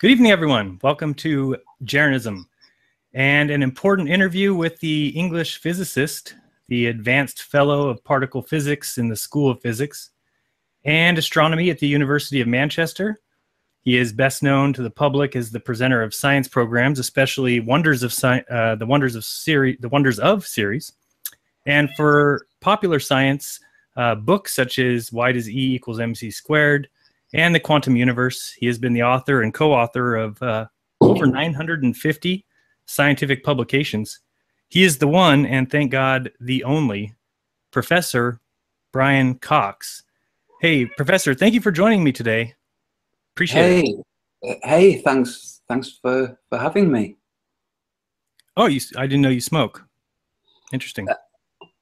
Good evening, everyone. Welcome to Jeranism and an important interview with the English physicist, the Advanced Fellow of Particle Physics in the School of Physics and Astronomy at the University of Manchester. He is best known to the public as the presenter of science programs, especially the Wonders of series, and for popular science books such as Why Does E Equals MC Squared and the Quantum Universe. He has been the author and co-author of over 950 scientific publications. He is the one, and thank God, the only, Professor Bryanom Coxom. Hey, Professor, thank you for joining me today. Appreciate it. Hey, thanks for having me. Oh, I didn't know you smoke. Interesting.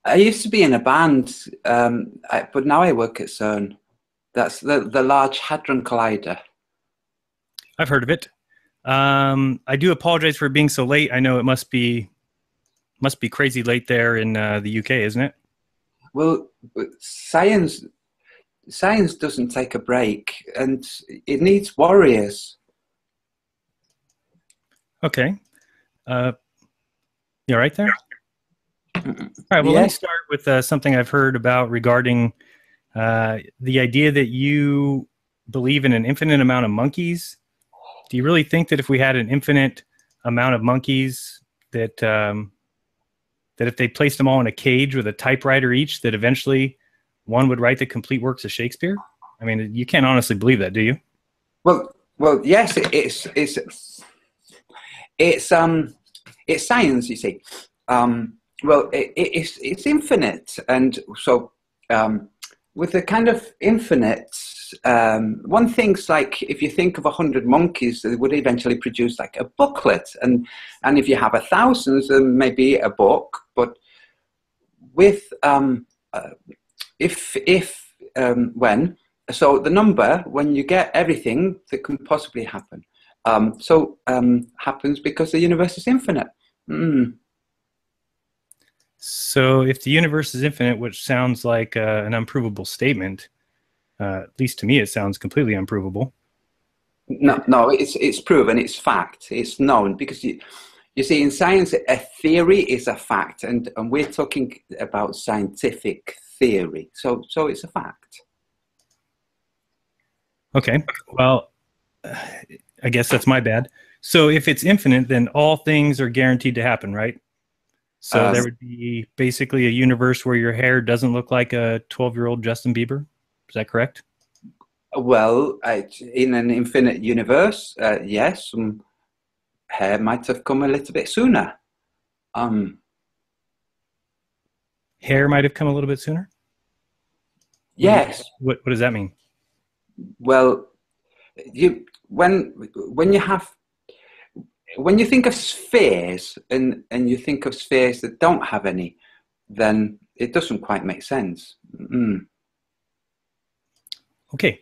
I used to be in a band, but now I work at CERN. That's the Large Hadron Collider. I've heard of it. I do apologize for being so late. I know it must be crazy late there in the UK, isn't it? Well, science doesn't take a break, and it needs warriors. Okay. You all right there? All right. Well, Yeah. Let me start with something I've heard about regarding the idea that you believe in an infinite amount of monkeys. Do you really think that if we had an infinite amount of monkeys, that if they placed them all in a cage with a typewriter each, that eventually one would write the complete works of Shakespeare? I mean, you can't honestly believe that, do you? Well, yes, it's science, you see. Well, it's infinite, and so with the kind of infinite, one thinks, like, if you think of 100 monkeys, they would eventually produce like a booklet, and if you have 1,000, then maybe a book. But with so the number, when you get everything that can possibly happen, happens because the universe is infinite. So if the universe is infinite, which sounds like an unprovable statement, at least to me it sounds completely unprovable. No, it's proven, it's fact, it's known, because you see, in science, a theory is a fact, and we're talking about scientific theory, so it's a fact. Okay, well, I guess that's my bad. So if it's infinite, then all things are guaranteed to happen, right? So there would be basically a universe where your hair doesn't look like a 12-year-old Justin Bieber. Is that correct? Well, in an infinite universe, yes, some hair might have come a little bit sooner. Hair might have come a little bit sooner? Yes. What does that mean? Well, when you think of spheres and you think of spheres that don't have any, then it doesn't quite make sense. Okay.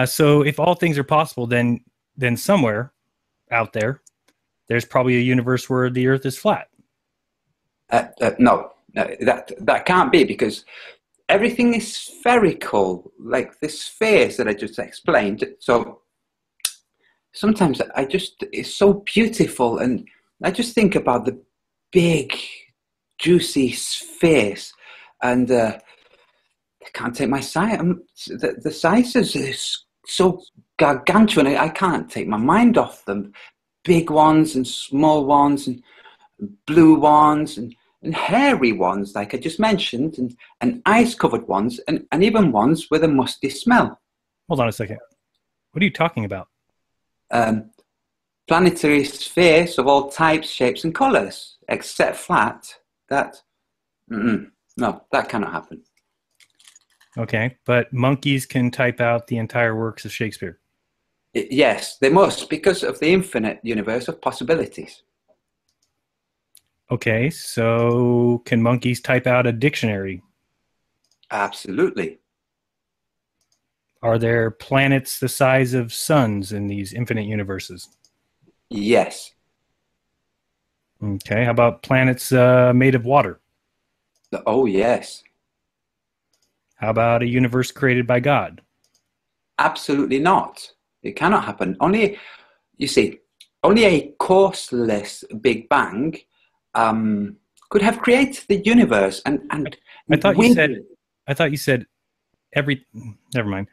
So if all things are possible, then somewhere out there's probably a universe where the Earth is flat. No, that can't be, because everything is spherical, like the spheres that I just explained. So sometimes it's so beautiful, and I just think about the big, juicy spheres, and I can't take my sight. The size is so gargantuan, I can't take my mind off them. Big ones and small ones and blue ones and hairy ones, like I just mentioned, and ice-covered ones, and even ones with a musty smell. Hold on a second. What are you talking about? Planetary spheres of all types, shapes, and colors, except flat. No, that cannot happen. Okay, but monkeys can type out the entire works of Shakespeare. Yes, they must, because of the infinite universe of possibilities. Okay, so can monkeys type out a dictionary? Absolutely. Are there planets the size of suns in these infinite universes? Yes. Okay, how about planets made of water? Oh, yes. How about a universe created by God? Absolutely not. It cannot happen. Only you see, only a causeless Big Bang could have created the universe. And I thought you said every. Never mind.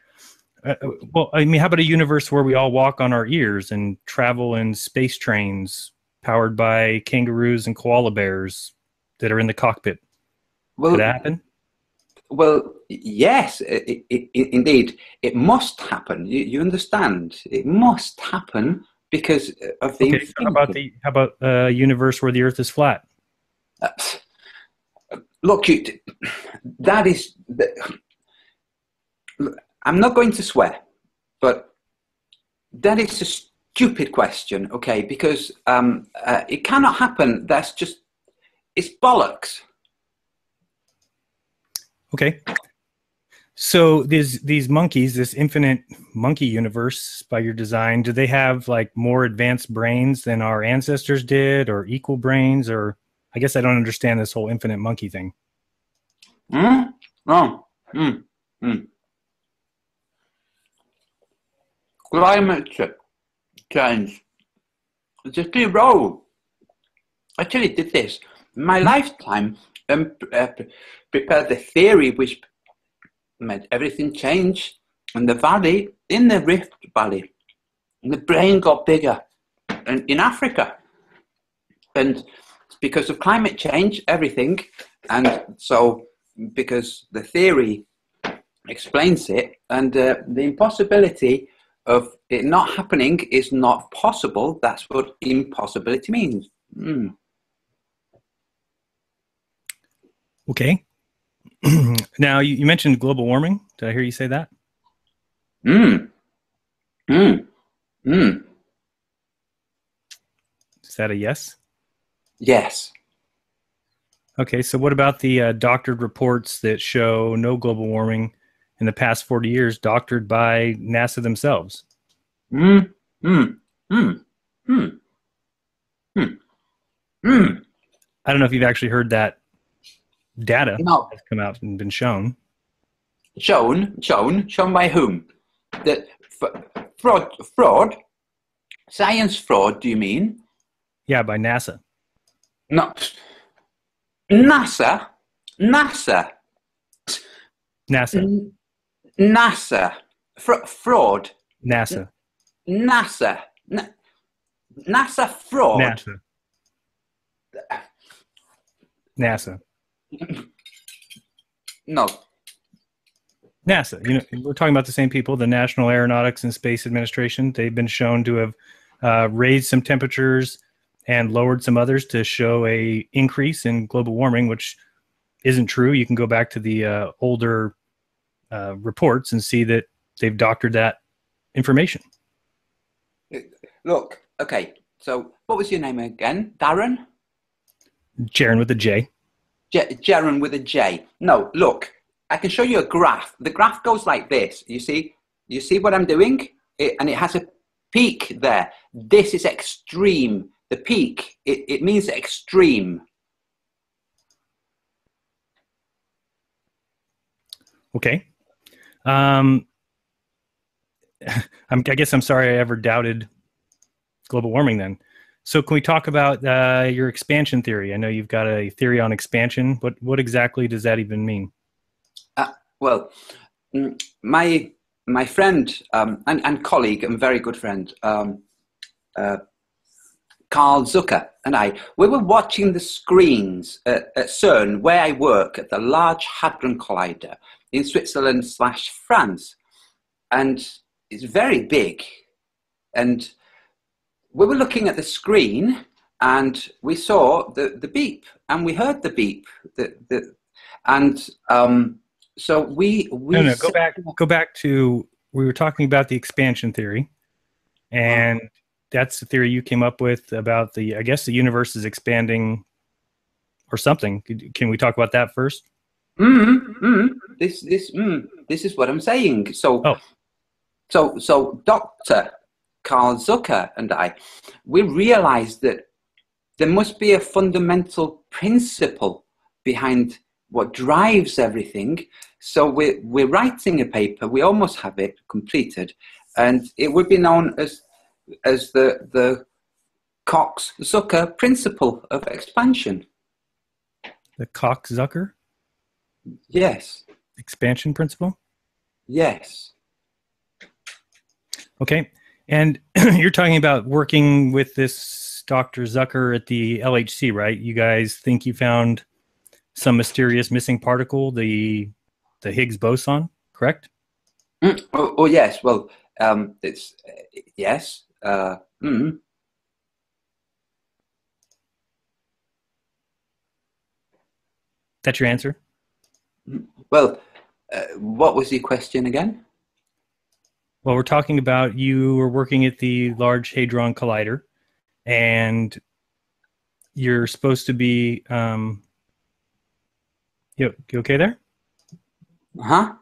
Well, I mean, how about a universe where we all walk on our ears and travel in space trains powered by kangaroos and koala bears that are in the cockpit? Well, could that happen? Well, yes, indeed, it must happen. You understand? It must happen because of the. Okay, so how about a universe where the Earth is flat? Look, that is. I'm not going to swear, but that is a stupid question. Okay, because it cannot happen. That's just, it's bollocks. Okay. So these monkeys, this infinite monkey universe by your design, do they have like more advanced brains than our ancestors did, or equal brains? Or I guess I don't understand this whole infinite monkey thing. Climate change. Just a roll. I actually did this in my lifetime and prepared the theory which made everything change. And the valley, in the Rift Valley, and the brain got bigger. And in Africa. And it's because of climate change, everything. And so, because the theory explains it, and the impossibility of it not happening is not possible. That's what impossibility means. Okay. Now, you mentioned global warming. Did I hear you say that? Is that a yes? Yes. Okay, so what about the doctored reports that show no global warming in the past 40 years, doctored by NASA themselves? I don't know if you've actually heard that data has come out and been shown. Shown by whom? That fraud? Science fraud, do you mean? Yeah, by NASA. No. NASA? NASA. Fraud. NASA. NASA fraud. NASA. No. NASA. You know, we're talking about the same people, the National Aeronautics and Space Administration. They've been shown to have raised some temperatures and lowered some others to show a increase in global warming, which isn't true. You can go back to the older reports and see that they've doctored that information. Look, okay, so what was your name again? Darren? Jaron with a J. Jaron with a J. No, look, I can show you a graph. The graph goes like this. You see what I'm doing? And it has a peak there. This is extreme. The peak, it means extreme. Okay. I guess I'm sorry I ever doubted global warming then. So can we talk about your expansion theory? I know you've got a theory on expansion. What exactly does that even mean? Well, my friend and colleague and very good friend, Carl Zucker and we were watching the screens at CERN, where I work, at the Large Hadron Collider in Switzerland/France. And it's very big. And we were looking at the screen and we saw the beep and we heard the beep. So we no, go back to, we were talking about the expansion theory, and that's the theory you came up with about I guess the universe is expanding or something. Can we talk about that first? This is what I'm saying. So Dr. Carl Zucker and we realized that there must be a fundamental principle behind what drives everything. So we're writing a paper. We almost have it completed, and it would be known as as the Cox-Zucker principle of expansion. The Cox-Zucker? Yes. Expansion principle? Yes. Okay. And you're talking about working with this Dr. Zucker at the LHC, right? You guys think you found some mysterious missing particle, the Higgs boson, correct? Oh, yes. Well, it's yes. That's your answer? Well, what was your question again? Well, we're talking about you were working at the Large Hadron Collider, and you're supposed to be. You okay there? Huh?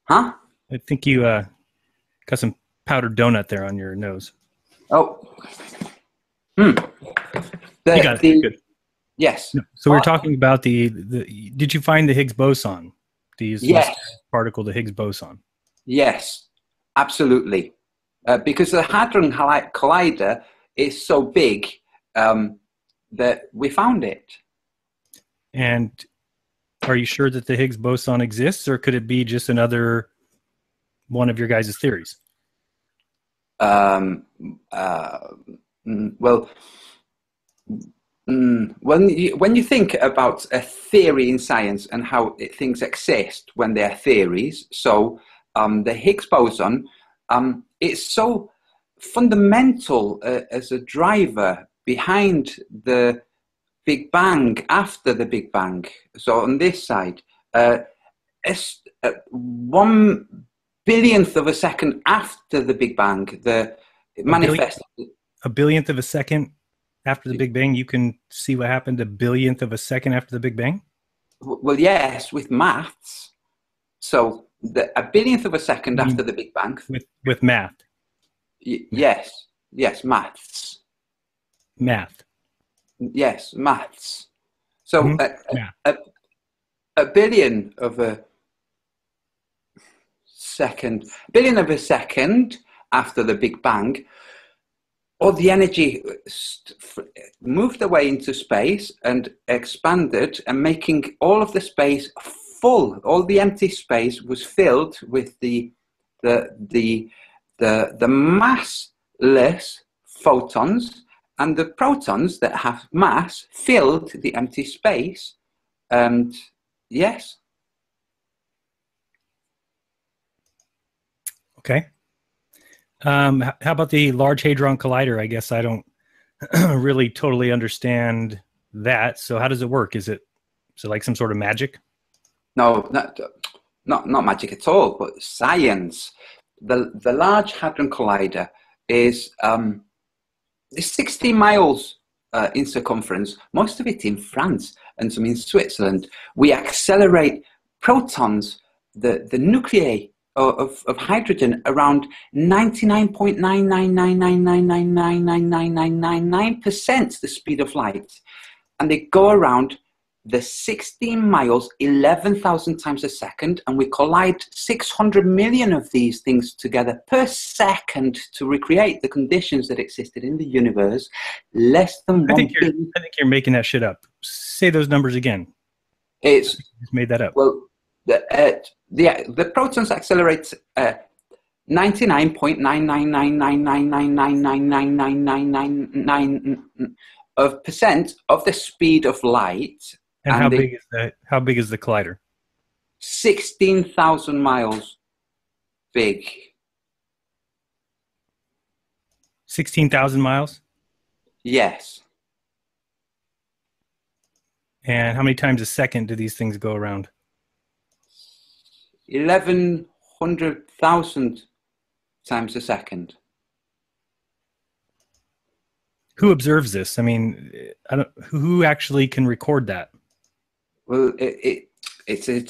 Huh? I think you got some powdered donut there on your nose. Oh. You got it. Good. Yes. No, so we're talking about the. Did you find the Higgs boson? Yes. Particle, the Higgs boson. Yes, absolutely. Because the Hadron Collider is so big that we found it. And are you sure that the Higgs boson exists, or could it be just another one of your guys' theories? Well, when you think about a theory in science and how things exist when they're theories, so the Higgs boson, it's so fundamental as a driver behind the Big Bang, after the Big Bang. So on this side, 1 billionth of a second after the Big Bang, it manifested. A billionth of a second after the Big Bang, you can see what happened a billionth of a second after the Big Bang? Well, yes, with maths. So a billionth of a second after the Big Bang. With math? Yes, maths. Math. Yes, maths. So a billion of a second after the Big Bang, all the energy moved away into space and expanded, and making all of the space full. All the empty space was filled with the massless photons, and the protons that have mass filled the empty space. And yes. Okay. How about the Large Hadron Collider? I guess I don't really totally understand that. So how does it work? Is it like some sort of magic? No, not magic at all, but science. The Large Hadron Collider is 60 miles in circumference, most of it in France and some in Switzerland. We accelerate protons, the nuclei of hydrogen, around 99.99999999999% the speed of light, and they go around the 16 miles 11,000 times a second, and we collide 600 million of these things together per second to recreate the conditions that existed in the universe. Less than I think you're making that shit up. Say those numbers again. It's just made that up. Well, the protons accelerate 99.99999999999% of the speed of light. And how big is that? How big is the collider? 16,000 miles big. 16,000 miles? Yes. And how many times a second do these things go around? 1,100,000 times a second. Who observes this? I mean, who actually can record that? Well, it's a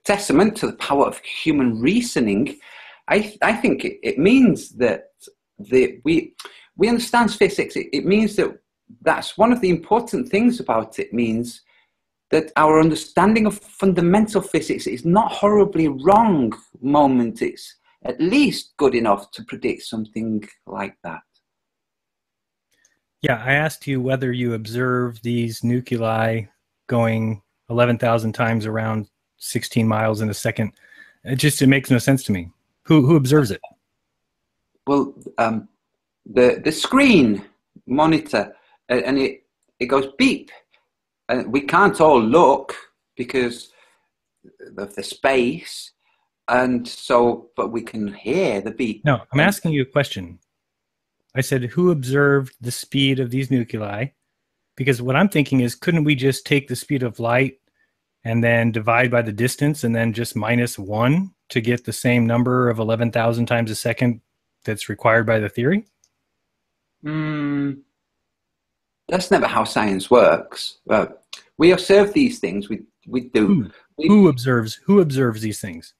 testament to the power of human reasoning. I think it means that we understand physics. It means that's one of the important things about it. Means that our understanding of fundamental physics is not horribly wrong moment. at least good enough to predict something like that. Yeah, I asked you whether you observe these nuclei going 11,000 times around 16 miles in a second. It makes no sense to me. Who observes it? Well, the screen monitor, and it goes beep, and we can't all look because of the space, and so, but we can hear the beep. No, I'm asking you a question. I said, who observed the speed of these nuclei? Because what I'm thinking is, couldn't we just take the speed of light and then divide by the distance and then just -1 to get the same number of 11,000 times a second that's required by the theory? That's never how science works. We observe these things. We do. Who observes these things?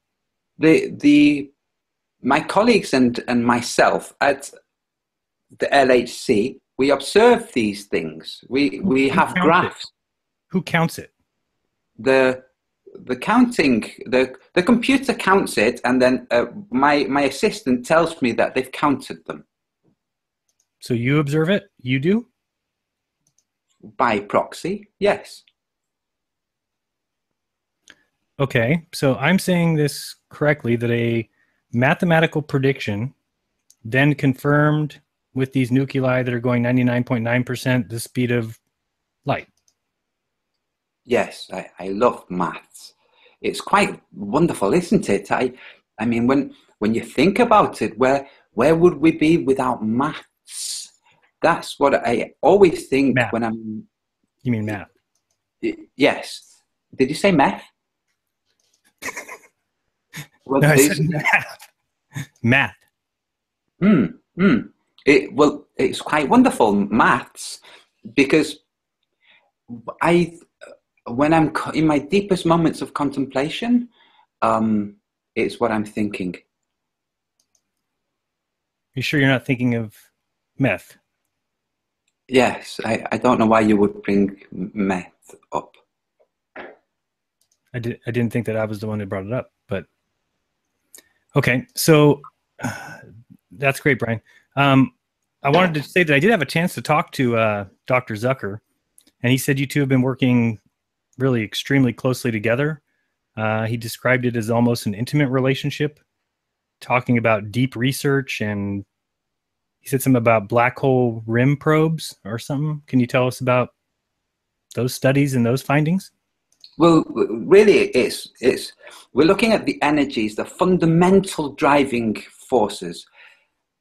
My colleagues and myself at the LHC, we observe these things. We have graphs. Who counts it? The counting, the computer counts it, and then my assistant tells me that they've counted them. So you observe it? You do? By proxy, yes. Okay, so I'm saying this correctly, that a mathematical prediction then confirmed with these nuclei that are going 99.9% the speed of light. Yes, I love maths. It's quite wonderful, isn't it? I mean, when you think about it, where would we be without maths? That's what I always think math. When I'm... You mean math? Yes. Did you say math? Well, no, I said math. Math. Well, it's quite wonderful, maths, because when I'm in my deepest moments of contemplation, it's what I'm thinking. You sure you're not thinking of meth? Yes, I don't know why you would bring meth up. I didn't think that I was the one that brought it up, but okay. So that's great, Brian. I wanted to say that I did have a chance to talk to Dr. Zucker, and he said you two have been working really extremely closely together. He described it as almost an intimate relationship, talking about deep research, and he said something about black hole rim probes or something. Can you tell us about those studies and those findings? Well, really, we're looking at the energies, the fundamental driving forces.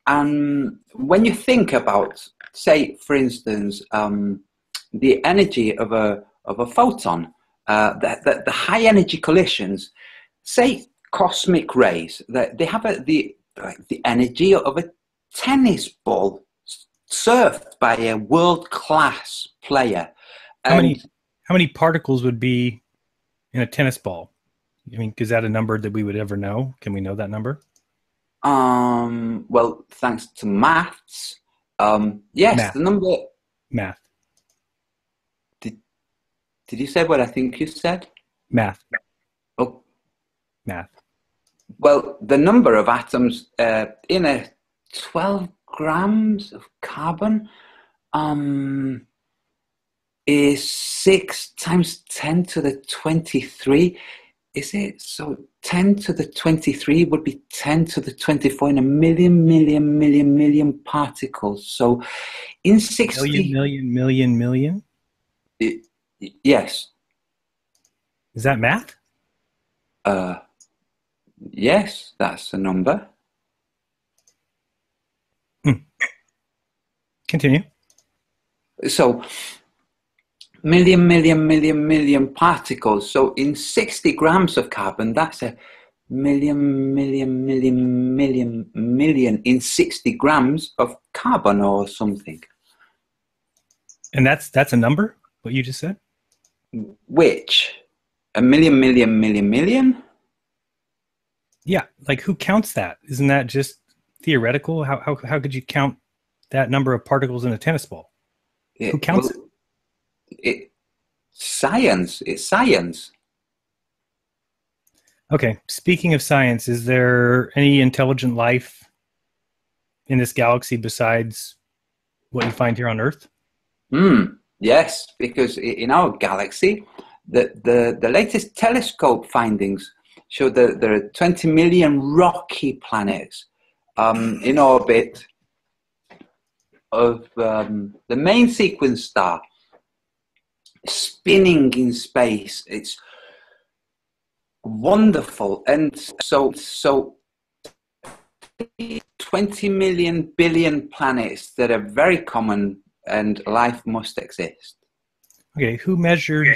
And when you think about, say, for instance, the energy of a photon, the high energy collisions, say cosmic rays, they have the energy of a tennis ball served by a world-class player. How many particles would be in a tennis ball? I mean, is that a number that we would ever know? Can we know that number? Well, thanks to maths. Yes, math. The number... Math. Did you say what I think you said? Math. Oh. Math. Well, the number of atoms in a 12 grams of carbon is 6 times 10 to the 23. Is it? So 10 to the 23 would be 10 to the 24 in a million particles. So in 60... Million? Yes. Is that math? Yes, that's a number. Continue. So million particles. So in 60 grams of carbon, that's a million in 60 grams of carbon or something. And that's a number, what you just said? Which? A million? Yeah, like who counts that? Isn't that just theoretical? How could you count that number of particles in a tennis ball? Who counts it? It's science. Okay, speaking of science, is there any intelligent life in this galaxy besides what you find here on Earth? Yes, because in our galaxy, the latest telescope findings show that there are 20 million rocky planets in orbit of the main sequence star, spinning in space. It's wonderful. And so 20 million billion planets that are very common and life must exist. Okay, who measured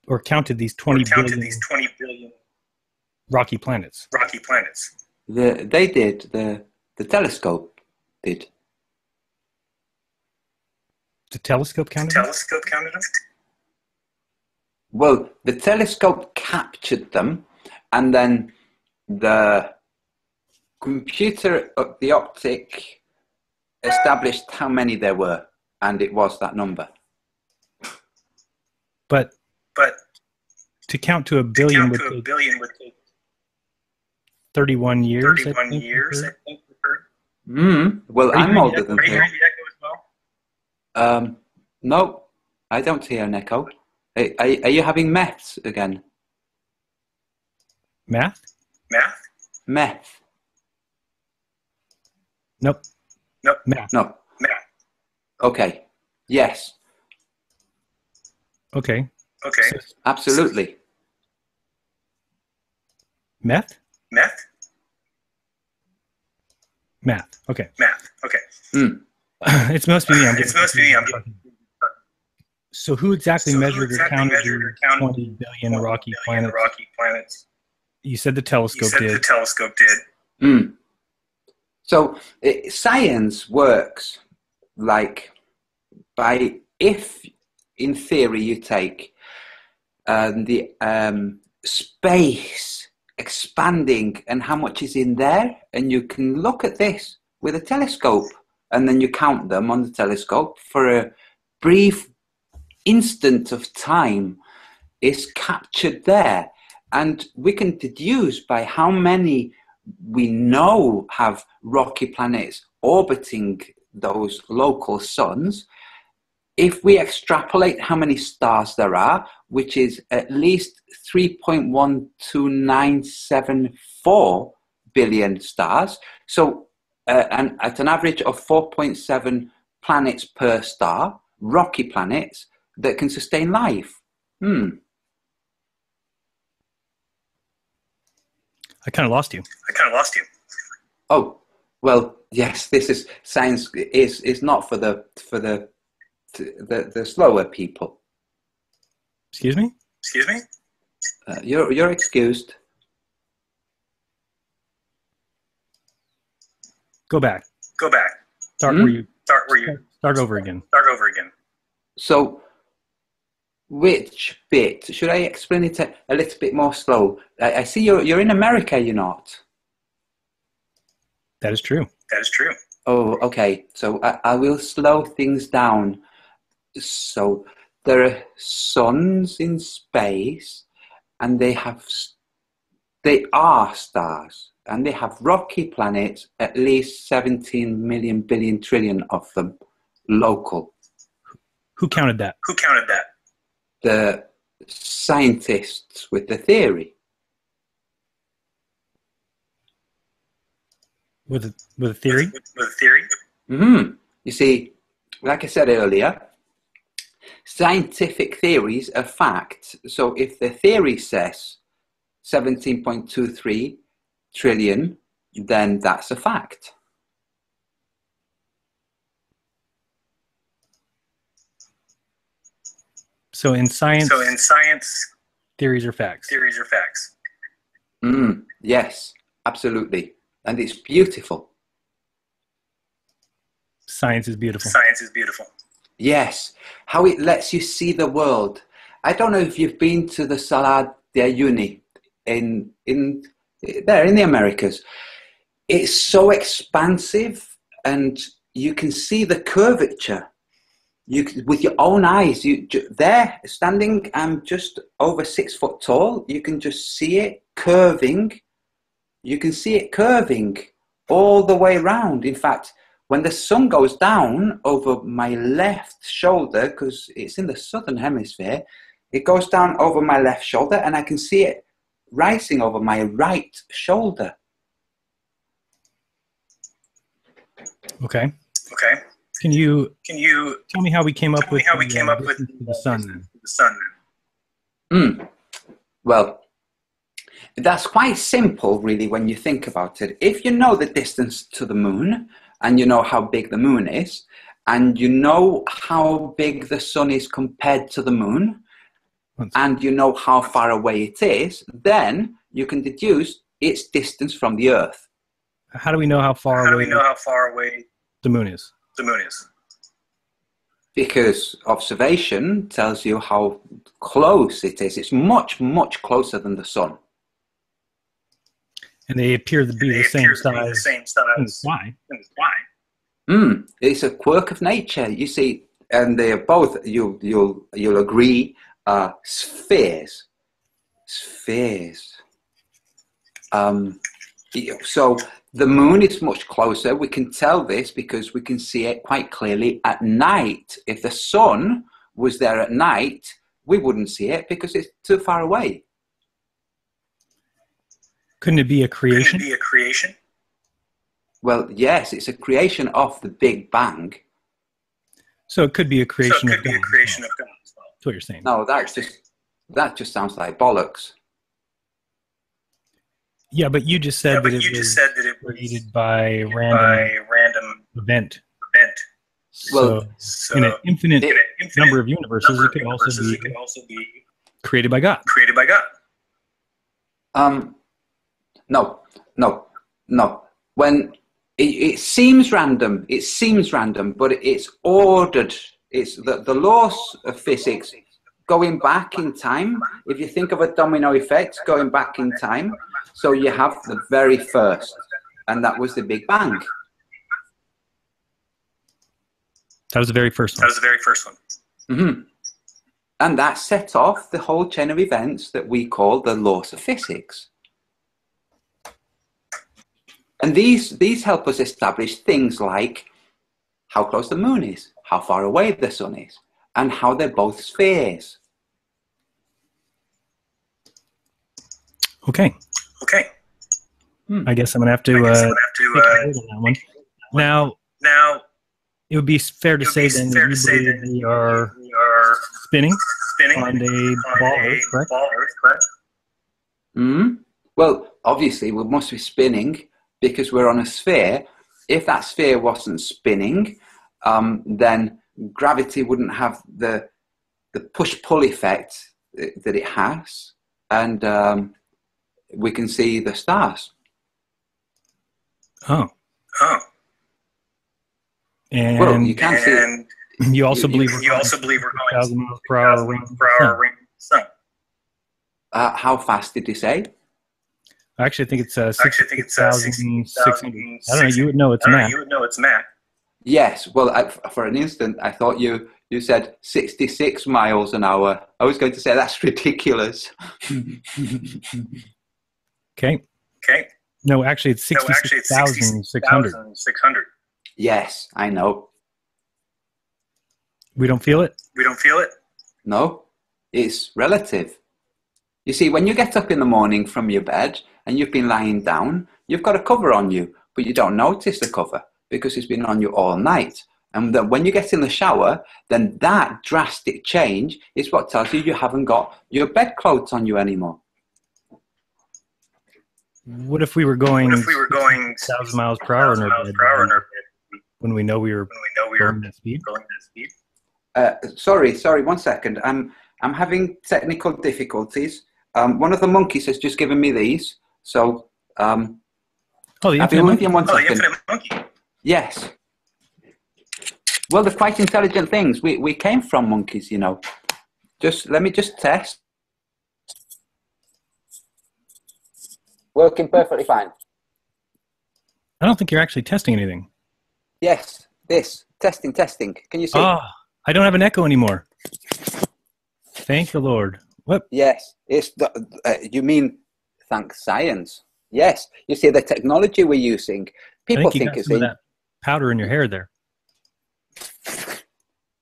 or counted these 20 billion rocky planets? They did. The telescope did. The telescope counted them? Well, the telescope captured them, and then the computer, the optic, established how many there were, and it was that number. But to count to a billion would take 31 years, I think. Well, I'm older than her. No, I don't hear an echo. Are you having meths again? Math? Meth. Nope. Math. No. Okay. Yes. Okay. So, Absolutely. Math. Okay. It must be me. So who exactly measured or counted the 20 billion rocky planets? You said the telescope did. So science works like if in theory you take the space expanding and how much is in there, and you can look at this with a telescope, and then you count them on the telescope for a brief instant of time is captured there, and we can deduce by how many we know have rocky planets orbiting those local suns. If we extrapolate how many stars there are, which is at least 3.12974 billion stars, so and at an average of 4.7 planets per star, rocky planets that can sustain life. I kind of lost you. Oh, well, yes. This is science. Is not for the slower people. Excuse me. You're excused. Go back. Start where you. Start over again. So, which bit should I explain it a little bit more slow? I see you're in America. You're not. That is true. Oh, okay. So I will slow things down. So there are suns in space, and they are stars, and they have rocky planets, at least 17 million billion trillion of them, local. Who counted that? The scientists with the theory. With a theory? You see, like I said earlier, scientific theories are facts. So if the theory says 17.23 trillion, then that's a fact. So in science, theories are facts. Yes, absolutely. And it's beautiful. Science is beautiful. Yes, how it lets you see the world. I don't know if you've been to the Sala de Uni in the Americas. It's so expansive, and you can see the curvature with your own eyes, there standing, I'm just over 6 foot tall. You can just see it curving. You can see it curving all the way around. In fact, when the sun goes down over my left shoulder, because it's in the southern hemisphere, it goes down over my left shoulder, and I can see it rising over my right shoulder. Okay. Okay. Can you Tell me how we came up with the sun? Well, that's quite simple, really, when you think about it. If you know the distance to the moon, and you know how big the moon is, and you know how big the sun is compared to the moon, and you know how far away it is, then you can deduce its distance from the Earth. How do we know how far away the moon is? Because observation tells you how close it is. It's much, much closer than the sun. And they appear to be the same size in the sky. It's a quirk of nature, you see, and they are both, you'll agree, spheres. Spheres. So the moon is much closer. We can tell this because we can see it quite clearly at night. If the sun was there at night, we wouldn't see it because it's too far away. Couldn't it be a creation? Well, yes, it's a creation of the Big Bang. So it could be a creation of God. That's what you're saying. No, that just sounds like bollocks. Yeah, but you just said that it was created by random event. So in an infinite number of universes, it could also be created by God. No. When it seems random, but it's ordered. It's the laws of physics going back in time. If you think of a domino effect going back in time, so you have the very first, and that was the Big Bang. That was the very first one. Mm-hmm. And that set off the whole chain of events that we call the laws of physics. And these help us establish things like how close the moon is, how far away the sun is, and how they're both spheres. Okay. I guess I'm going to have to take a on that one. Now, it would be fair to say then that you believe we are spinning on a ball Earth, correct? Well, obviously we must be spinning because we're on a sphere. If that sphere wasn't spinning, then gravity wouldn't have the push-pull effect that it has, and we can see the stars. Oh. And well, you can see it. You also believe we're going 1,000 miles per hour around the sun. How fast did you say? Actually, I think it's 66,600. I don't know. You would know it's math. Yes. Well, for an instant, I thought you said 66 miles an hour. I was going to say that's ridiculous. Okay. No, actually, it's 66,600. Yes, I know. We don't feel it? No, it's relative. You see, when you get up in the morning from your bed and you've been lying down, you've got a cover on you, but you don't notice the cover because it's been on you all night. And then when you get in the shower, then that drastic change is what tells you haven't got your bedclothes on you anymore. What if we were going 1,000 miles per hour in our bed when we know we were going that speed? Sorry, 1 second. I'm having technical difficulties. One of the monkeys has just given me these. So, the infinite monkey? The infinite monkey. Yes. Well, they're quite intelligent things. We came from monkeys, you know. Let me test. Working perfectly fine. I don't think you're actually testing anything. Yes, testing. Can you see? I don't have an echo anymore. Thank the Lord. What? Yes, it's you mean thank science. Yes, you see the technology we're using. People think it's some of that powder in your hair there.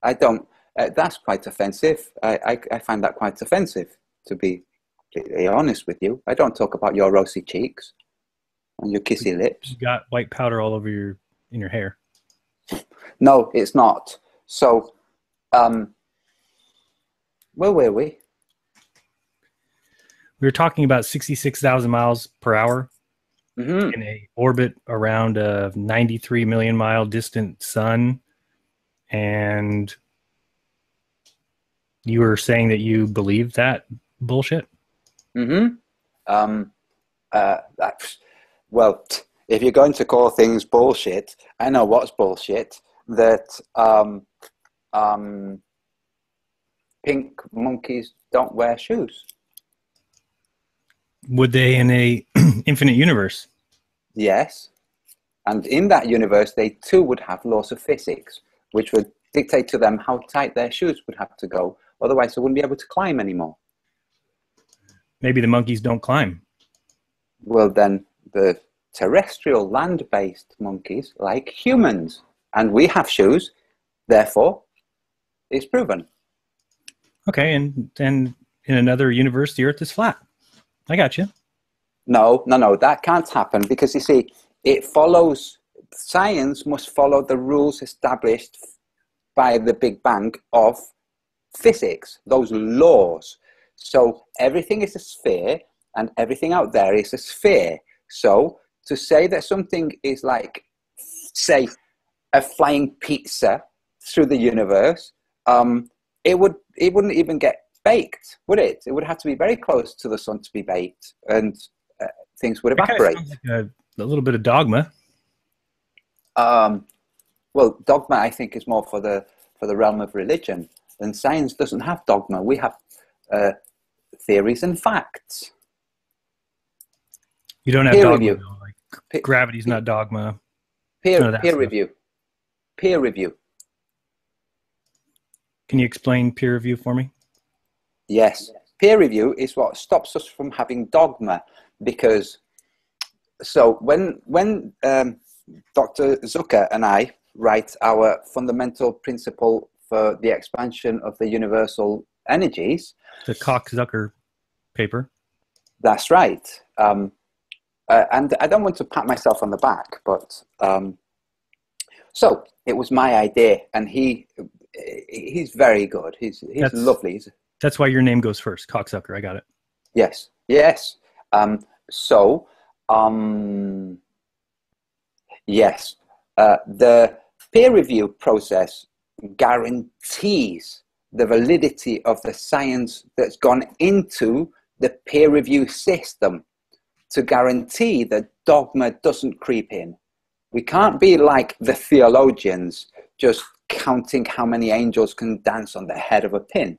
I don't. That's quite offensive. I find that quite offensive, to be completely honest with you. I don't talk about your rosy cheeks and your kissy lips. You got white powder all over in your hair. No, it's not. So, where were we? We were talking about 66,000 miles per hour in a orbit around a 93 million mile distant sun. And you were saying that you believe that bullshit? Well, if you're going to call things bullshit, I know what's bullshit. That pink monkeys don't wear shoes. Would they in a infinite universe? Yes. And in that universe, they too would have laws of physics, which would dictate to them how tight their shoes would have to go. Otherwise, they wouldn't be able to climb anymore. Maybe the monkeys don't climb. Well, then the terrestrial land-based monkeys like humans. And we have shoes. Therefore, it's proven. Okay, and in another universe, the Earth is flat. I got you. No, that can't happen because, you see, it follows, science must follow the rules established by the Big Bang of physics, those laws. So everything is a sphere and everything out there is a sphere. So to say that something is like, say, a flying pizza through the universe, it wouldn't even get baked, would it? It would have to be very close to the sun to be baked, and things would evaporate. Kind of sounds like a little bit of dogma. Well, dogma, I think, is more for the realm of religion, and science doesn't have dogma. We have theories and facts. You don't have peer dogma, review. though. Like gravity's not dogma. Peer stuff. review. Peer review. Can you explain peer review for me? Yes. Peer review is what stops us from having dogma, because so when Dr. Zucker and I write our fundamental principle for the expansion of the universal energies, the Cox-Zucker paper. That's right. And I don't want to pat myself on the back, but so it was my idea, and he's very good. He's lovely. That's why your name goes first, Coxsucker. I got it. Yes. Yes. Yes. The peer review process guarantees the validity of the science that's gone into the peer review system to guarantee that dogma doesn't creep in. We can't be like the theologians, just counting how many angels can dance on the head of a pin.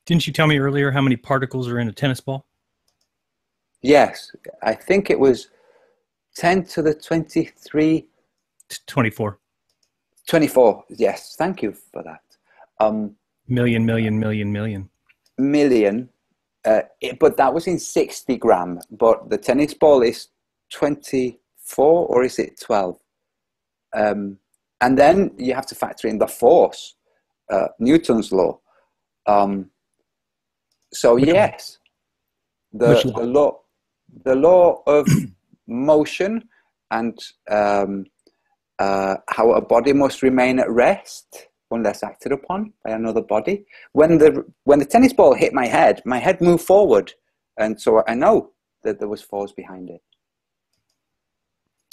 Didn't you tell me earlier how many particles are in a tennis ball? Yes, I think it was 10 to the 23... 24. 24, yes, thank you for that. Million. Million, but that was in 60 gram, but the tennis ball is 24, or is it 12? And then you have to factor in the force, Newton's law. So yes, the law of motion, and how a body must remain at rest unless acted upon by another body. When the tennis ball hit my head moved forward, and so I know that there was force behind it.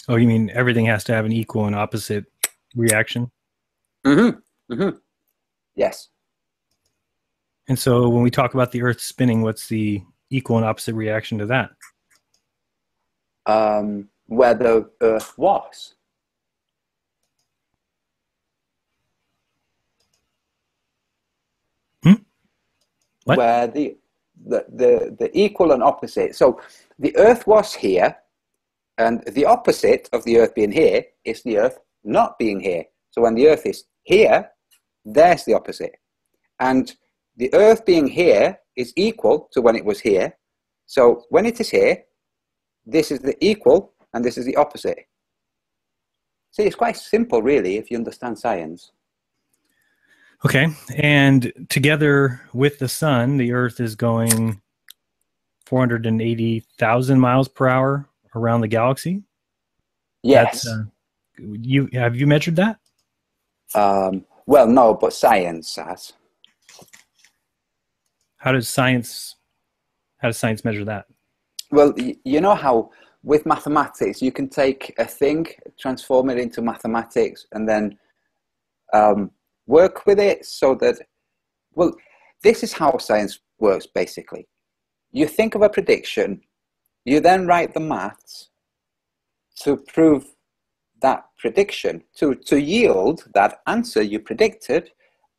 Oh, you mean everything has to have an equal and opposite reaction? Yes. And so when we talk about the Earth spinning, what's the equal and opposite reaction to that? Where the Earth was. What? Where the equal and opposite. So the Earth was here, and the opposite of the Earth being here is the Earth not being here. So when the Earth is here, there's the opposite. And the Earth being here is equal to when it was here. So when it is here, this is the equal and this is the opposite. See, it's quite simple, really, if you understand science. Okay, and together with the sun, the Earth is going 480,000 miles per hour around the galaxy. Yes. Have you measured that? Well, no, but science has. How does science measure that? Well, you know how with mathematics you can take a thing, transform it into mathematics, and then work with it so that, well, this is how science works basically. You think of a prediction, you then write the maths to prove that prediction, to yield that answer you predicted,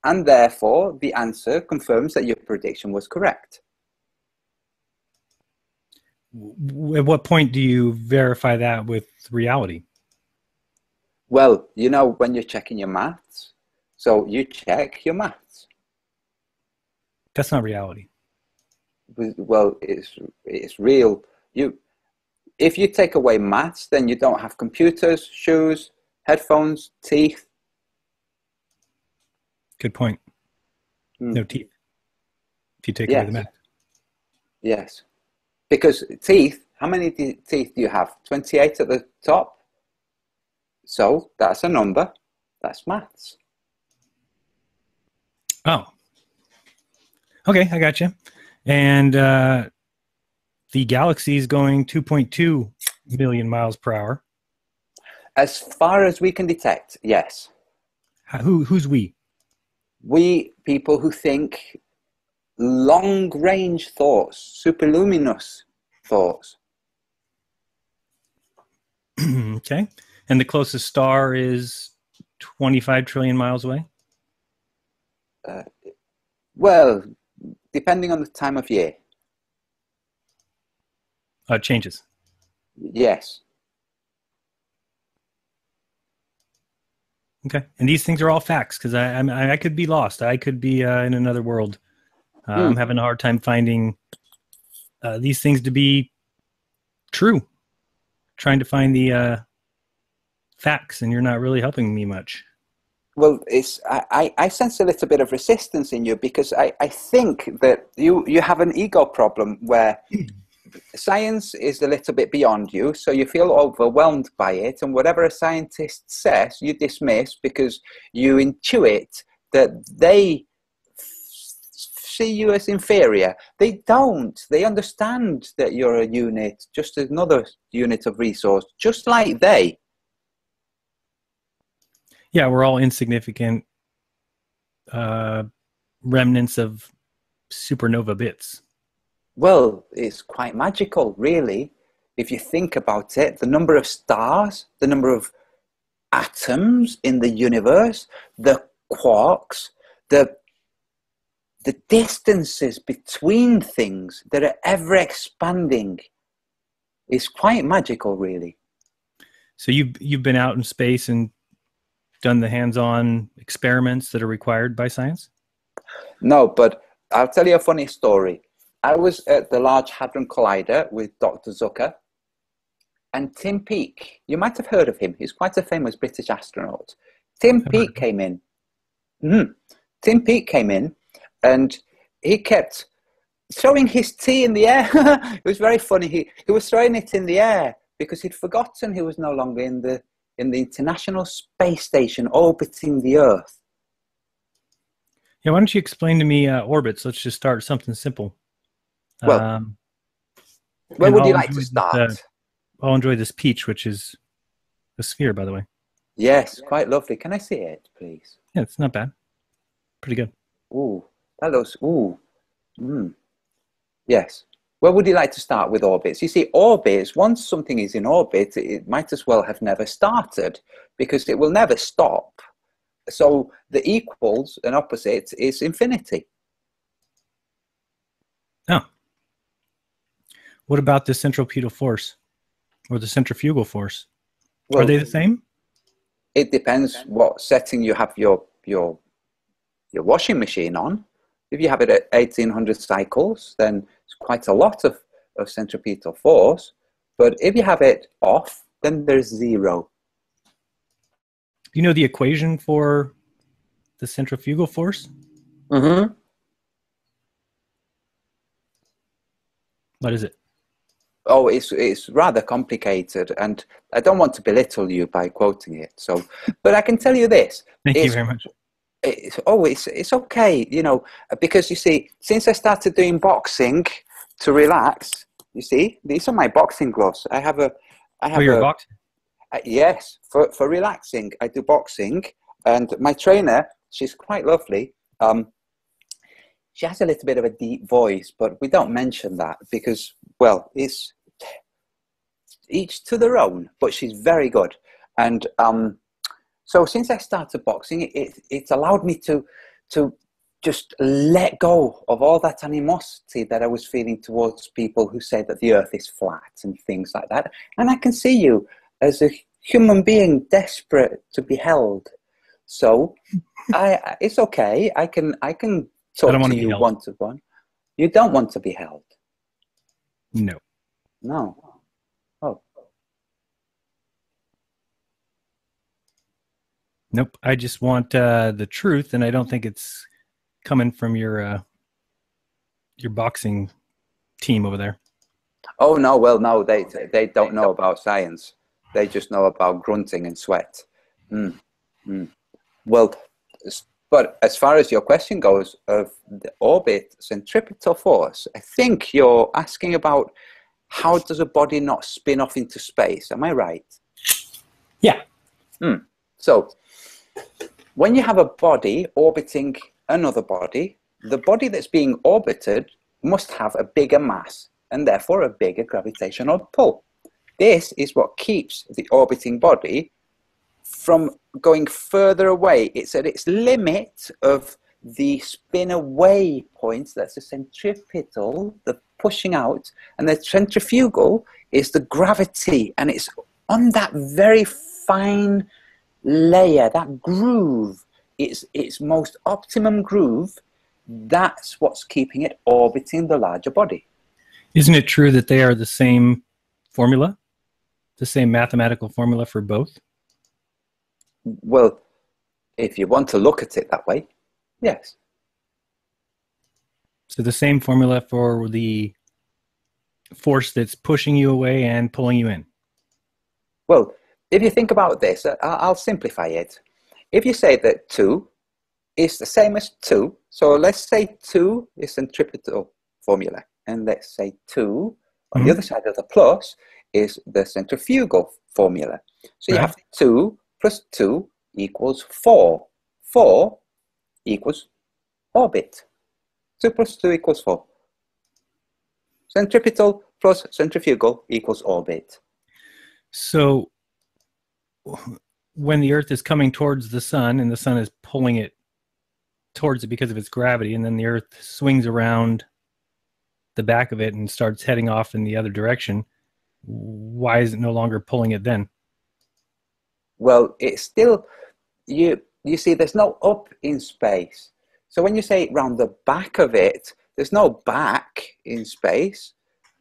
and therefore the answer confirms that your prediction was correct. At what point do you verify that with reality? Well, you know, when you're checking your maths, so you check your maths. That's not reality. Well, it's real. If you take away maths, then you don't have computers, shoes, headphones, teeth. Good point. No teeth. If you take away the math. Yes. Because teeth, how many teeth do you have? 28 at the top? So that's a number. That's maths. Oh. Okay, I got you. And the galaxy is going 2.2 million miles per hour. As far as we can detect, yes. Who's we? We people who think long-range thoughts, superluminous thoughts. Okay. And the closest star is 25 trillion miles away? Well, depending on the time of year. It changes. Yes. Okay. And these things are all facts, because I could be lost. I could be in another world. I'm having a hard time finding these things to be true. Trying to find the facts, and you're not really helping me much. Well, I sense a little bit of resistance in you, because I think that you have an ego problem where science is a little bit beyond you, so you feel overwhelmed by it, and whatever a scientist says, you dismiss because you intuit that they see you as inferior. They don't. They understand that you're a unit, just another unit of resource, just like they. Yeah, we're all insignificant remnants of supernova bits. Well, it's quite magical, really, if you think about it. The number of stars, the number of atoms in the universe, the quarks, the distances between things that are ever expanding is quite magical, really. So you've been out in space and done the hands-on experiments that are required by science? No, but I'll tell you a funny story. I was at the Large Hadron Collider with Dr. Zucker and Tim Peake. You might have heard of him. He's quite a famous British astronaut. Tim Peake came in. Tim Peake came in, and he kept throwing his tea in the air. It was very funny. He was throwing it in the air because he'd forgotten he was no longer in the International Space Station orbiting the Earth. Yeah, why don't you explain to me orbits? Let's just start something simple. Well, where would you like to start? I'll enjoy this peach, which is a sphere, by the way. Yes, quite lovely. Can I see it, please? Yeah, it's not bad. Pretty good. Ooh, that looks, ooh. Yes. Where would you like to start with orbits? You see, orbits, once something is in orbit, it might as well have never started, because it will never stop. So the equals and opposite is infinity. Oh. What about the centripetal force or the centrifugal force? Well, are they the same? it depends what setting you have your washing machine on. If you have it at 1800 cycles, then it's quite a lot of centripetal force. But if you have it off, then there's 0. You know the equation for the centrifugal force? Mm-hmm. What is it? Oh, it's rather complicated, and I don't want to belittle you by quoting it. So, but I can tell you this. Thank you very much. It's okay, you know, because you see, since I started doing boxing to relax, you see, these are my boxing gloves. I have you're a boxer? Yes, for relaxing, I do boxing, and my trainer, she's quite lovely. She has a little bit of a deep voice, but we don't mention that because, well, it's each to their own, but she's very good. And so since I started boxing, it's allowed me to just let go of all that animosity that I was feeling towards people who say that the earth is flat and things like that. And I can see you as a human being desperate to be held. So it's okay. I can talk to you one-to-one. You don't want to be held? No. No. Oh. Nope. I just want the truth, and I don't think it's coming from your boxing team over there. Oh no. Well, no. They don't know about science. They just know about grunting and sweat. Well, but as far as your question goes of the orbit centripetal force, I think you're asking about how does a body not spin off into space? Am I right? Yeah. So when you have a body orbiting another body, the body that's being orbited must have a bigger mass and therefore a bigger gravitational pull. This is what keeps the orbiting body from going further away. It's at its limit of the spin away point. That's the centripetal, the pushing out, and the centrifugal is the gravity, and it's on that very fine layer, that groove, its most optimum groove. That's what's keeping it orbiting the larger body. Isn't it true that they are the same formula, the same mathematical formula for both? Well, if you want to look at it that way, yes. So the same formula for the force that's pushing you away and pulling you in. Well, if you think about this, I'll simplify it. If you say that 2 is the same as 2, so let's say 2 is centripetal formula, and let's say 2 on the other side of the plus is the centrifugal formula. So you have 2 plus 2 equals 4. 4 equals orbit. 2 plus 2 equals 4. Centripetal plus centrifugal equals orbit. So when the Earth is coming towards the sun and the sun is pulling it towards it because of its gravity, and then the Earth swings around the back of it and starts heading off in the other direction, why is it no longer pulling it then? Well, it's still, you see, there's no up in space. So when you say round the back of it, there's no back in space.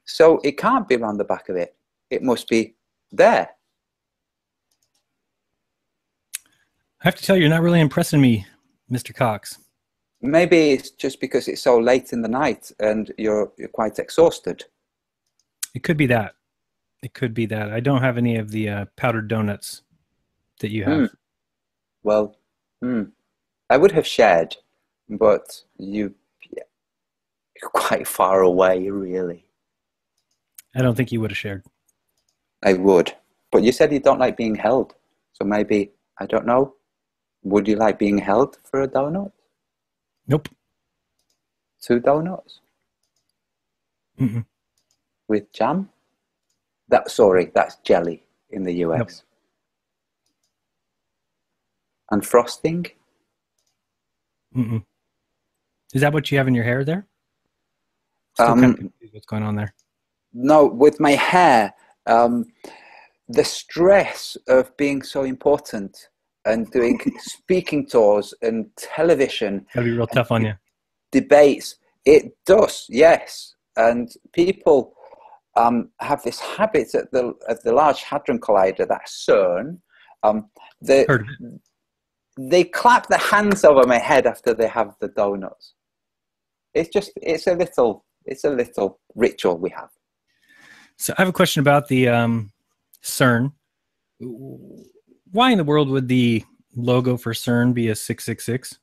So it can't be round the back of it. It must be there. I have to tell you, you're not really impressing me, Mr. Cox. Maybe it's just because it's so late in the night and you're quite exhausted. It could be that. It could be that. I don't have any of the powdered donuts that you have. Well, I would have shared, but you're quite far away, really. I don't think you would have shared. I would. But you said you don't like being held. So maybe, I don't know, would you like being held for a donut? Nope. 2 donuts? With jam? Sorry, that's jelly in the US. Nope. And frosting? Is that what you have in your hair there? Still kind of confused what's going on there. No, with my hair, the stress of being so important and doing speaking tours and television. Gotta be real tough on you. Debates. It does, yes. And people have this habit at the Large Hadron Collider, that CERN. They clap their hands over my head after they have the donuts. It's a little ritual we have. So I have a question about the CERN. Why in the world would the logo for CERN be a 666?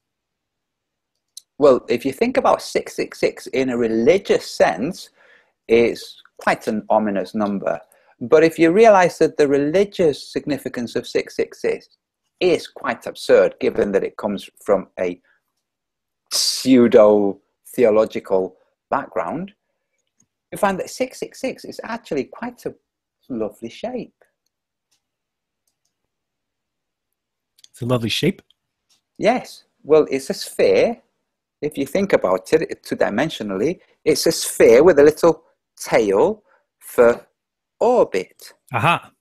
Well, if you think about 666 in a religious sense, it's quite an ominous number. But if you realize that the religious significance of 666 is quite absurd, given that it comes from a pseudo-theological background, you find that 666 is actually quite a lovely shape. It's a lovely shape? Yes. Well, it's a sphere. If you think about it two-dimensionally, it's a sphere with a little tail for orbit. Aha.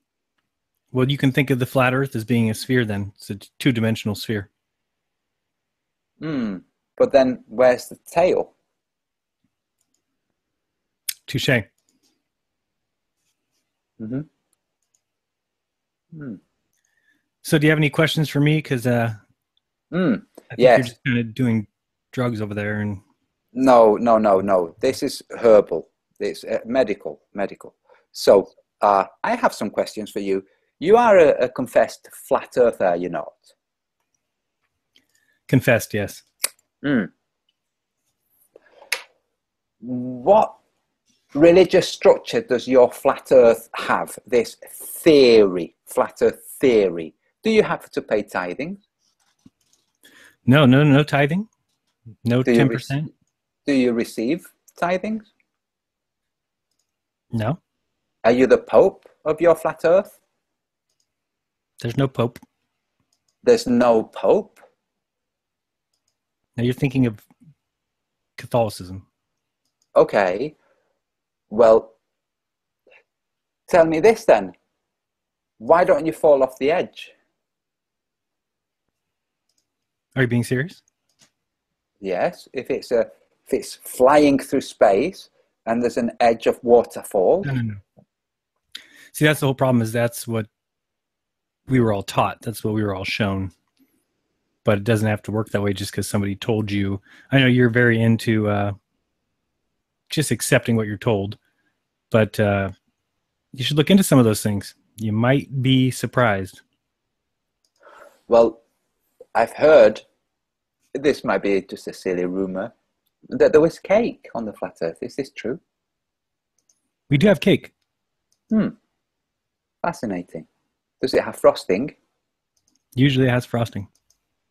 Well, you can think of the flat Earth as being a sphere then. It's a two-dimensional sphere. But then where's the tail? Touché. So do you have any questions for me? Because I think you're just kind of doing drugs over there. And No. This is herbal. It's medical. So I have some questions for you. You are a confessed flat earther, are you not? Confessed, yes. What religious structure does your flat earth have? This theory, flat earth theory. Do you have to pay tithing? No tithing. No 10%. Do you receive tithings? No. Are you the Pope of your flat earth? There's no Pope. There's no Pope? Now you're thinking of Catholicism. Okay. Well, tell me this then. Why don't you fall off the edge? Are you being serious? Yes. If it's flying through space and there's an edge of waterfall. No. See, that's the whole problem, is that's what we were all taught. That's what we were all shown. But it doesn't have to work that way just because somebody told you. I know you're very into just accepting what you're told, but you should look into some of those things. You might be surprised. Well, I've heard, this might be just a silly rumor, that there was cake on the flat earth. Is this true? We do have cake. Fascinating. Does it have frosting? Usually it has frosting.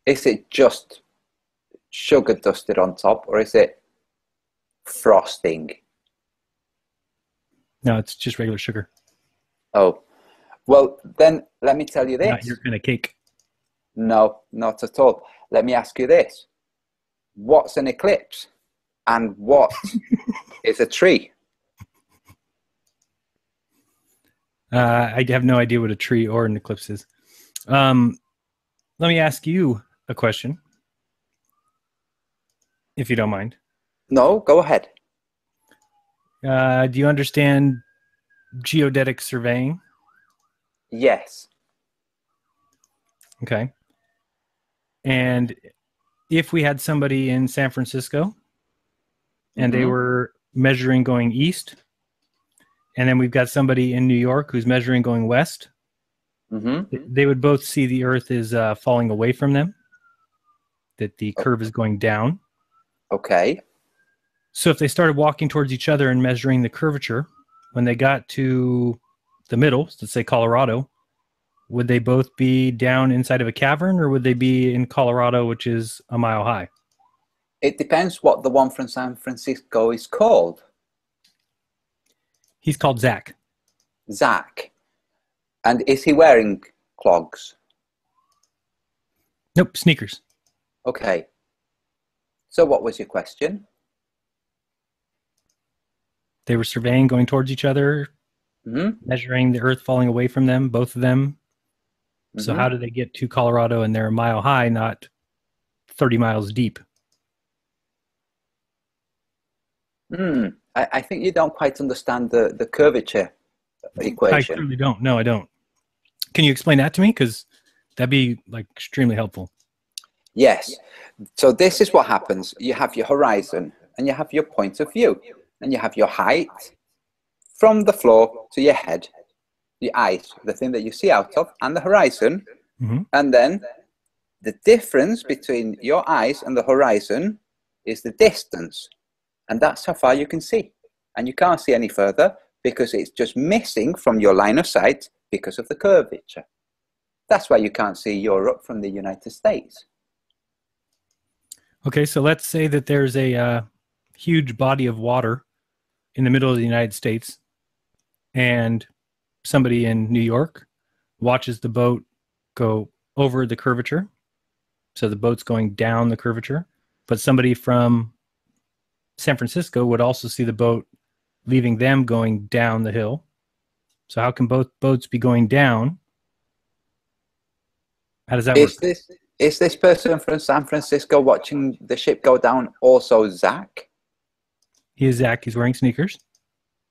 Is it just sugar dusted on top, or is it frosting? No, it's just regular sugar. Oh, well, then let me tell you this. Not your kind of cake. No, not at all. Let me ask you this. What's an eclipse? And what is a tree? I have no idea what a tree or an eclipse is. Let me ask you a question, if you don't mind. No, go ahead. Do you understand geodetic surveying? Yes. Okay. And if we had somebody in San Francisco and they were measuring going east, and then we've got somebody in New York who's measuring going west, they would both see the Earth is falling away from them, that the curve is going down. Okay. So if they started walking towards each other and measuring the curvature, when they got to the middle, let's say Colorado, would they both be down inside of a cavern, or would they be in Colorado, which is a mile high? It depends what the one from San Francisco is called. He's called Zach. Zach. And is he wearing clogs? Nope, sneakers. Okay. So what was your question? They were surveying, going towards each other, measuring the Earth falling away from them, both of them. So how do they get to Colorado and they're a mile high, not 30 miles deep? I think you don't quite understand the curvature equation. I clearly don't. No, I don't. Can you explain that to me? Because that'd be like extremely helpful. Yes. So this is what happens. You have your horizon and you have your point of view, and you have your height from the floor to your head, the eyes, the thing that you see out of, and the horizon. And then the difference between your eyes and the horizon is the distance. And that's how far you can see. And you can't see any further because it's just missing from your line of sight because of the curvature. That's why you can't see Europe from the United States. Okay, so let's say that there's a huge body of water in the middle of the United States, and somebody in New York watches the boat go over the curvature. So the boat's going down the curvature, but somebody from San Francisco would also see the boat leaving them going down the hill. So how can both boats be going down? How does that work? Is this person from San Francisco watching the ship go down also Zach? He is Zach. He's wearing sneakers.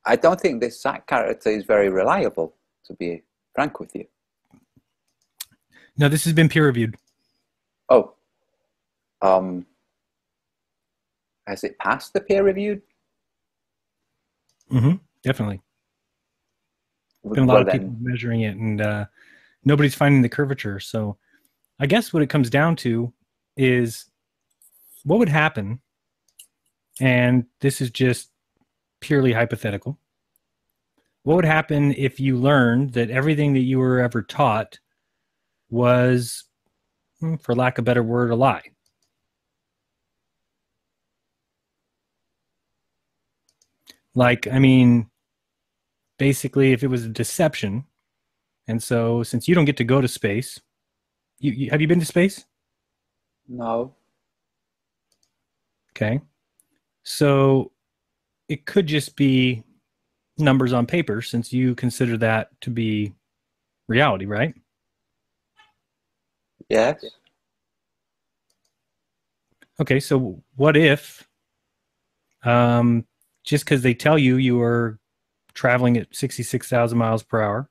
I don't think this Zach character is very reliable, to be frank with you. No, this has been peer reviewed. Oh. Has it passed the peer reviewed? Definitely. Been a lot of people measuring it, and nobody's finding the curvature. So I guess what it comes down to is what would happen, and this is just purely hypothetical, what would happen if you learned that everything that you were ever taught was, for lack of a better word, a lie? Like, I mean, basically, if it was a deception, and so since you don't get to go to space, have you been to space? No. Okay. So it could just be numbers on paper, since you consider that to be reality, right? Yes. Okay, so what if, just because they tell you you are traveling at 66,000 miles per hour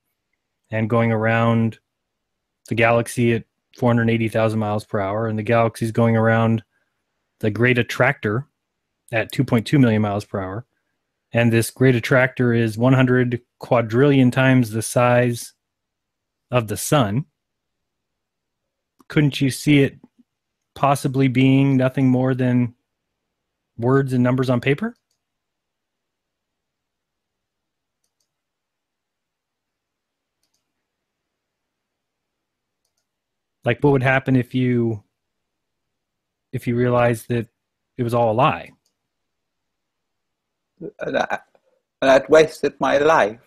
and going around the galaxy at 480,000 miles per hour, and the galaxy is going around the great attractor at 2.2 million miles per hour, and this great attractor is 100 quadrillion times the size of the sun, couldn't you see it possibly being nothing more than words and numbers on paper? Like, what would happen if you realized that it was all a lie? And I'd wasted my life.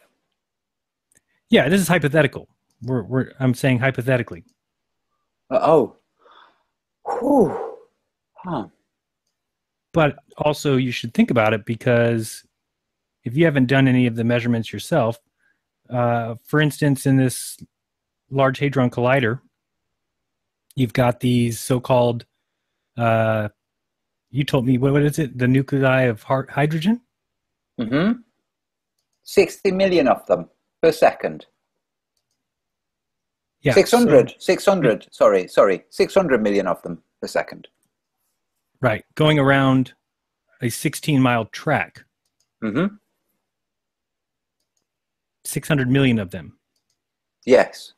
Yeah, this is hypothetical. I'm saying hypothetically. Oh. Whew. Huh. But also you should think about it, because if you haven't done any of the measurements yourself, for instance, in this Large Hadron Collider, you've got these so-called, you told me, what is it? The nuclei of hydrogen? 60 million of them per second. Yeah, 600, 600 million of them per second. Right, going around a 16-mile track. 600 million of them. Yes.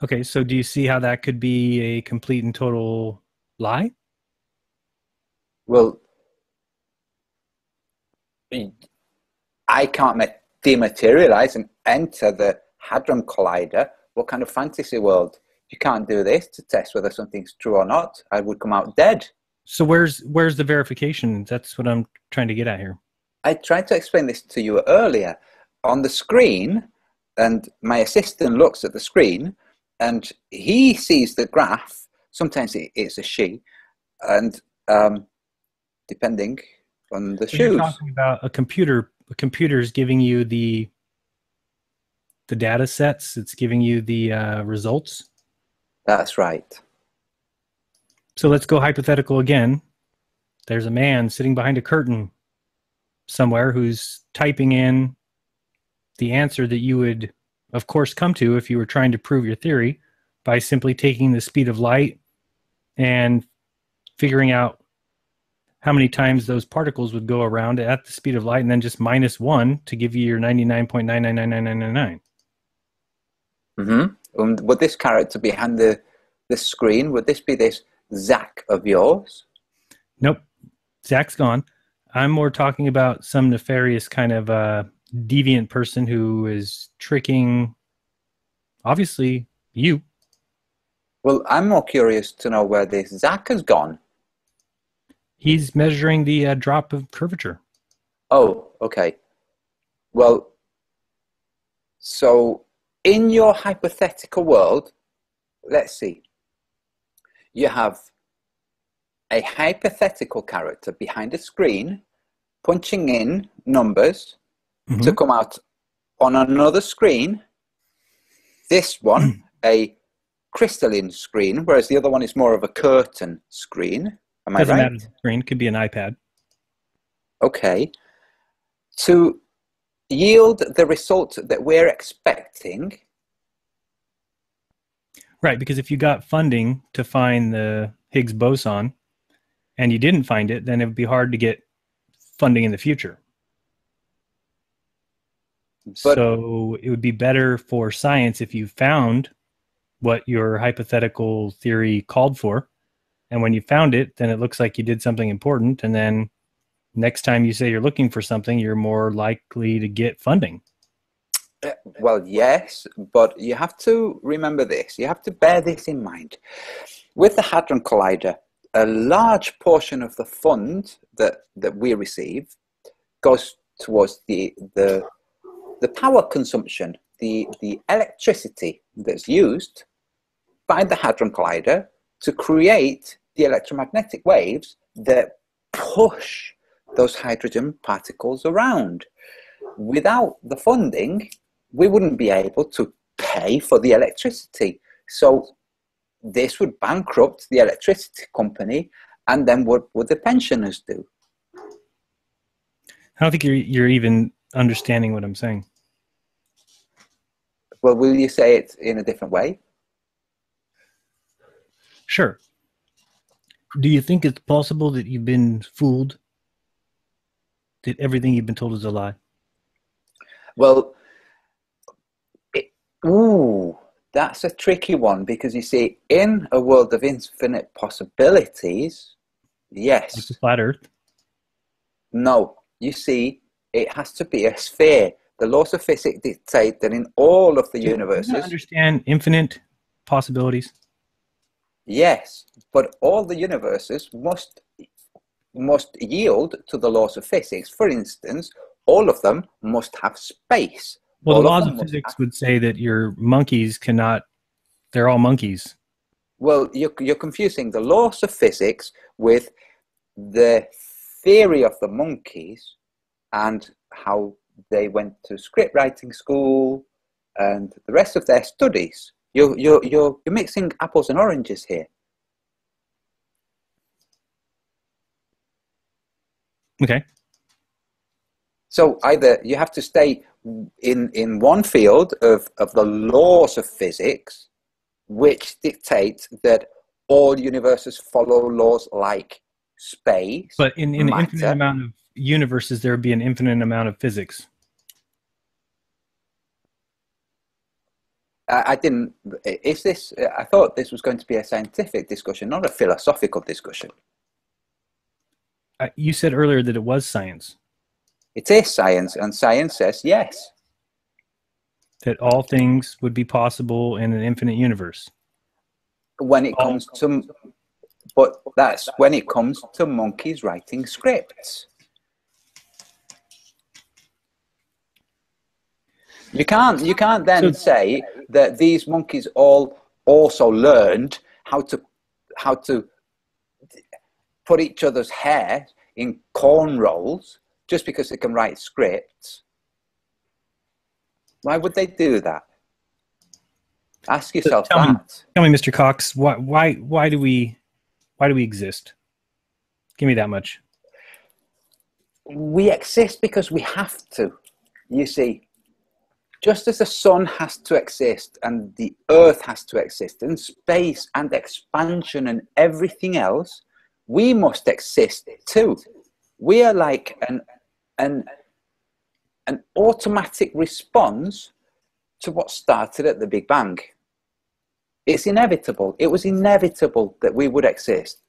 Okay, so do you see how that could be a complete and total lie? Well, I can't dematerialize and enter the Hadron Collider. What kind of fantasy world? You can't do this to test whether something's true or not. I would come out dead. So where's the verification? That's what I'm trying to get at here. I tried to explain this to you earlier. On the screen, and my assistant looks at the screen, and he sees the graph. Sometimes it's a she, and depending on the shoes. You're talking about a computer. A computer is giving you the the data sets. It's giving you the results. That's right. So let's go hypothetical again. There's a man sitting behind a curtain somewhere who's typing in the answer that you would, of course, come to if you were trying to prove your theory by simply taking the speed of light and figuring out how many times those particles would go around at the speed of light, and then just -1 to give you your 99.9999999. Mm-hmm. Would this character behind the screen, would this be this Zach of yours? Nope. Zach's gone. I'm more talking about some nefarious kind of deviant person who is tricking, obviously, you. Well, I'm more curious to know where this Zach has gone. He's measuring the drop of curvature. Oh, okay. Well, so in your hypothetical world, let's see. You have a hypothetical character behind a screen punching in numbers to come out on another screen. This one, a crystalline screen, whereas the other one is more of a curtain screen. Am I right? Doesn't matter. The screen could be an iPad. Okay. To yield the result that we're expecting. Right, because if you got funding to find the Higgs boson and you didn't find it, then it would be hard to get funding in the future. But, so it would be better for science if you found what your hypothetical theory called for. And when you found it, then it looks like you did something important. And then next time you say you're looking for something, you're more likely to get funding. Well, yes, but you have to remember this. You have to bear this in mind. With the Hadron Collider, a large portion of the fund that we receive goes towards the power consumption, the electricity that's used by the Hadron Collider to create the electromagnetic waves that push those hydrogen particles around. Without the funding, we wouldn't be able to pay for the electricity. So this would bankrupt the electricity company, and then what would the pensioners do? I don't think you're even understanding what I'm saying. Well, will you say it in a different way? Sure. Do you think it's possible that you've been fooled? That everything you've been told is a lie? Well, that's a tricky one, because you see, in a world of infinite possibilities, yes. Like the flat Earth? No, you see, it has to be a sphere. The laws of physics dictate that in all of the universes... Do you understand infinite possibilities? Yes, but all the universes must yield to the laws of physics. For instance, all of them must have space. Well, the laws of physics would say that your monkeys cannot, they're all monkeys. Well, you're confusing the laws of physics with the theory of the monkeys and how they went to script writing school and the rest of their studies. You're mixing apples and oranges here. Okay. So either you have to stay in one field of the laws of physics, which dictate that all universes follow laws like space. But in an infinite amount of universes, there would be an infinite amount of physics. I didn't. Is this? I thought this was going to be a scientific discussion, not a philosophical discussion. You said earlier that it was science. It is science, and science says yes. That all things would be possible in an infinite universe. When it comes to, but that's when it comes to monkeys writing scripts. You can't then say that these monkeys all also learned how to put each other's hair in cornrows just because they can write scripts. Why would they do that? Ask yourself Tell me, that. tell me, Mr. Cox, why do we exist? Give me that much. We exist because we have to. You see, just as the sun has to exist and the earth has to exist and space and expansion and everything else, we must exist too. We are like an automatic response to what started at the Big Bang. It's inevitable. It was inevitable that we would exist.